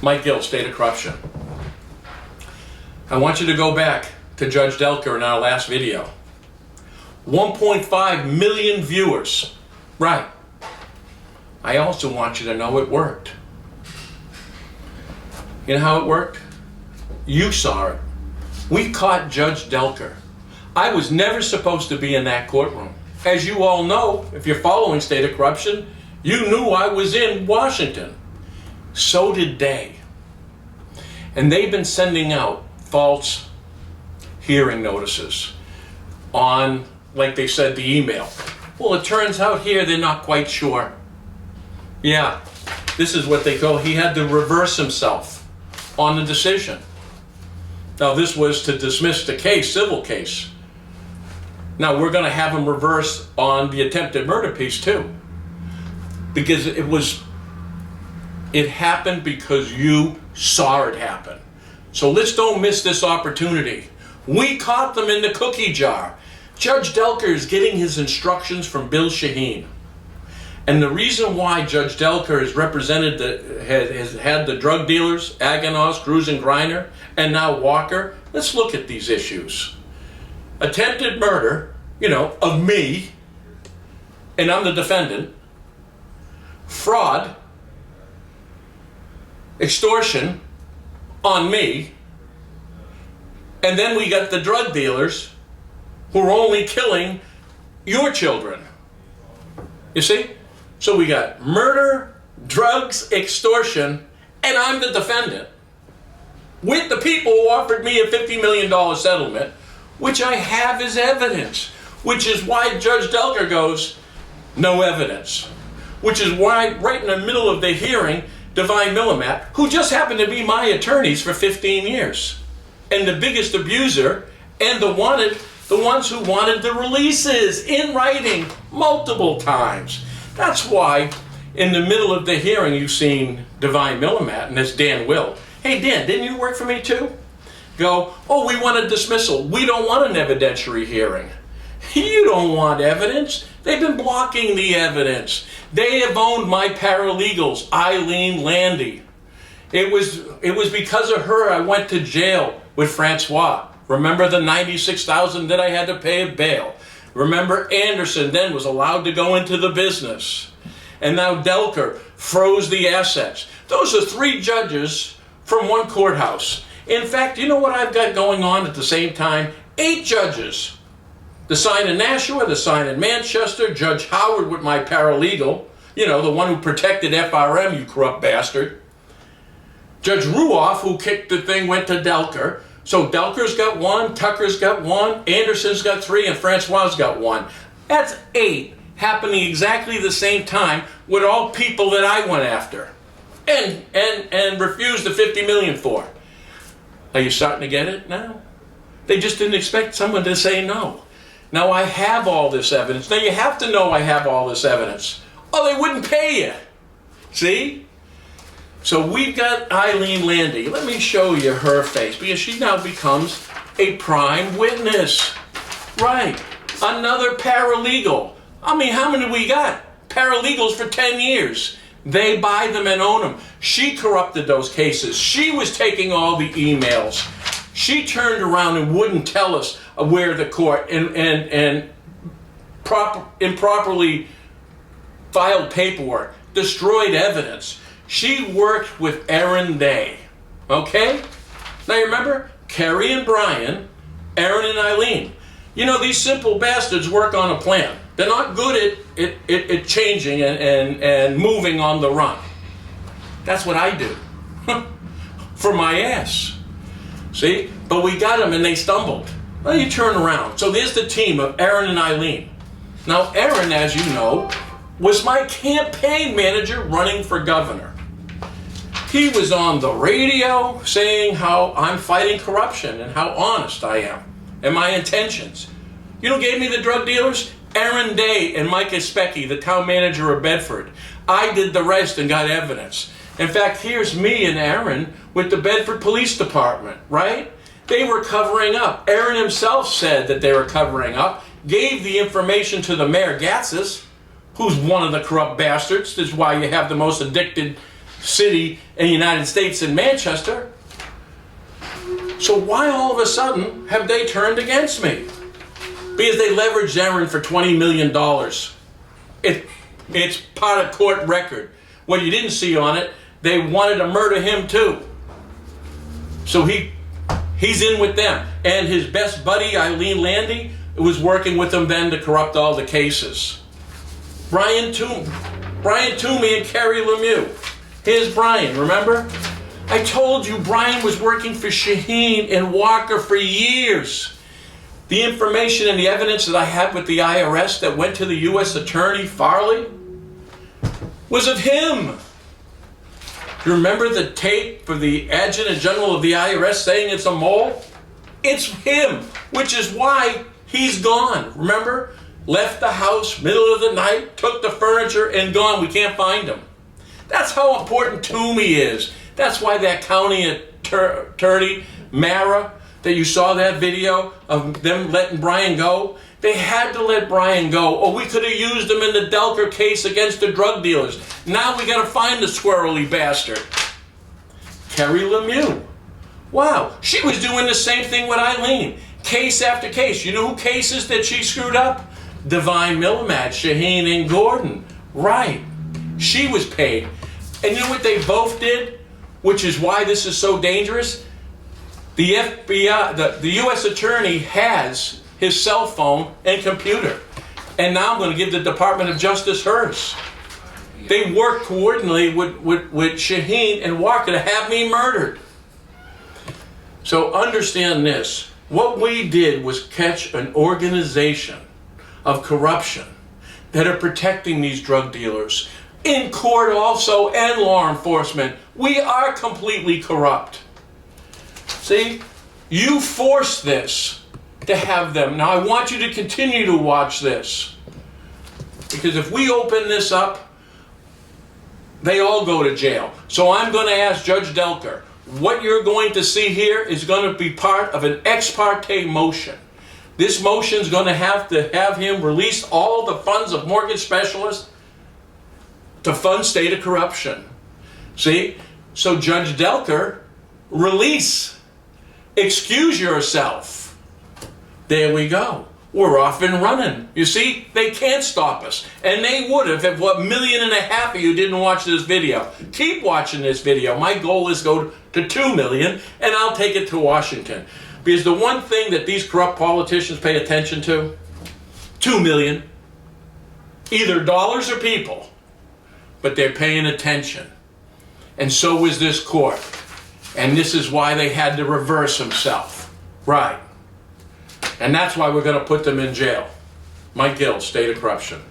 Mike Gill, State of Corruption. I want you to go back to Judge Delker in our last video. 1.5 million viewers. Right. I also want you to know it worked. You know how it worked? You saw it. We caught Judge Delker. I was never supposed to be in that courtroom. As you all know, if you're following State of Corruption, you knew I was in Washington. So did they. And they've been sending out false hearing notices on, like they said, the email. Well, it turns out here they're not quite sure. Yeah, this is what they call, he had to reverse himself on the decision. Now this was to dismiss the case, civil case. Now we're going to have him reverse on the attempted murder piece too. Because it happened because you saw it happen. So let's don't miss this opportunity. We caught them in the cookie jar. Judge Delker is getting his instructions from Bill Shaheen. And the reason why Judge Delker has represented has had the drug dealers, Aganos, Cruz and Griner, and now Walker, let's look at these issues. Attempted murder, of me, and I'm the defendant. Fraud, extortion on me, and then we got the drug dealers who are only killing your children. You see? So we got murder, drugs, extortion, and I'm the defendant. With the people who offered me a $50 million settlement, which I have as evidence, which is why Judge Delker goes, no evidence. Which is why, right in the middle of the hearing, Divine Millimat, who just happened to be my attorneys for 15 years, and the biggest abuser, and the ones who wanted the releases in writing multiple times. That's why, in the middle of the hearing, you've seen Divine Millimat, and that's Dan Will. Hey, Dan, didn't you work for me too? Go, oh, we want a dismissal. We don't want an evidentiary hearing. You don't want evidence. They've been blocking the evidence. They have owned my paralegals, Eileen Landy. It was because of her I went to jail with Francois. Remember the $96,000 that I had to pay of bail. Remember Anderson then was allowed to go into the business. And now Delker froze the assets. Those are 3 judges from one courthouse. In fact, you know what I've got going on at the same time? 8 judges. The sign in Nashua, the sign in Manchester, Judge Howard with my paralegal, the one who protected FRM, you corrupt bastard. Judge Ruoff, who kicked the thing, went to Delker. So Delker's got 1, Tucker's got 1, Anderson's got 3, and Francois's got 1. That's 8 happening exactly the same time with all people that I went after and refused the $50 million for. Are you starting to get it now? They just didn't expect someone to say no. Now I have all this evidence. Now you have to know I have all this evidence. Oh, they wouldn't pay you. See? So we've got Eileen Landy. Let me show you her face because she now becomes a prime witness. Right. Another paralegal. I mean, how many we got? Paralegals for 10 years. They buy them and own them. She corrupted those cases. She was taking all the emails. She turned around and wouldn't tell us where the court and improperly filed paperwork, destroyed evidence. She worked with Aaron Day. Okay? Now you remember? Kerry and Brian, Aaron and Eileen. These simple bastards work on a plan. They're not good at changing and moving on the run. That's what I do. For my ass. See? But we got them and they stumbled. Well, you turn around. So there's the team of Aaron and Eileen. Now, Aaron, as you know, was my campaign manager running for governor. He was on the radio saying how I'm fighting corruption and how honest I am and my intentions. You know who gave me the drug dealers? Aaron Day and Mike Especchi, the town manager of Bedford. I did the rest and got evidence. In fact, here's me and Aaron with the Bedford Police Department, right? They were covering up. Aaron himself said that they were covering up, gave the information to the Mayor Gatsis, who's one of the corrupt bastards. That's why you have the most addicted city in the United States in Manchester. So why all of a sudden have they turned against me? Because they leveraged Aaron for $20 million. It's part of court record. What you didn't see on it, they wanted to murder him too. So he's in with them. And his best buddy, Eileen Landy, was working with them then to corrupt all the cases. Brian Toomey and Kerry Lemieux. Here's Brian, remember? I told you Brian was working for Shaheen and Walker for years. The information and the evidence that I had with the IRS that went to the U.S. Attorney Farley was of him. You remember the tape for the Adjutant General of the IRS saying it's a mole? It's him, which is why he's gone. Remember? Left the house, middle of the night, took the furniture, and gone. We can't find him. That's how important Toomey is. That's why that county attorney, Mara, that you saw that video of them letting Brian go, they had to let Brian go, or we could have used him in the Delker case against the drug dealers. Now we got to find the squirrely bastard. Kerry Lemieux. Wow, she was doing the same thing with Eileen. Case after case. You know who cases that she screwed up? Divine Millimat, Shaheen and Gordon. Right. She was paid. And you know what they both did? Which is why this is so dangerous? The FBI, the U.S. Attorney has his cell phone and computer. And now I'm going to give the Department of Justice hers. They worked coordinately with Shaheen and Walker to have me murdered. So understand this. What we did was catch an organization of corruption that are protecting these drug dealers. In court also, and law enforcement. We are completely corrupt. See, you forced this to have them. Now I want you to continue to watch this. Because if we open this up, they all go to jail. So I'm going to ask Judge Delker, what you're going to see here is going to be part of an ex parte motion. This motion is going to have him release all the funds of mortgage specialists to fund state of corruption. See? So Judge Delker, release. Excuse yourself. There we go. We're off and running. You see, they can't stop us. And they would have if 1.5 million of you didn't watch this video. Keep watching this video. My goal is to go to 2 million, and I'll take it to Washington. Because the one thing that these corrupt politicians pay attention to, 2 million, either dollars or people, but they're paying attention. And so is this court. And this is why they had to reverse himself. Right. And that's why we're going to put them in jail. Mike Gill, State of Corruption.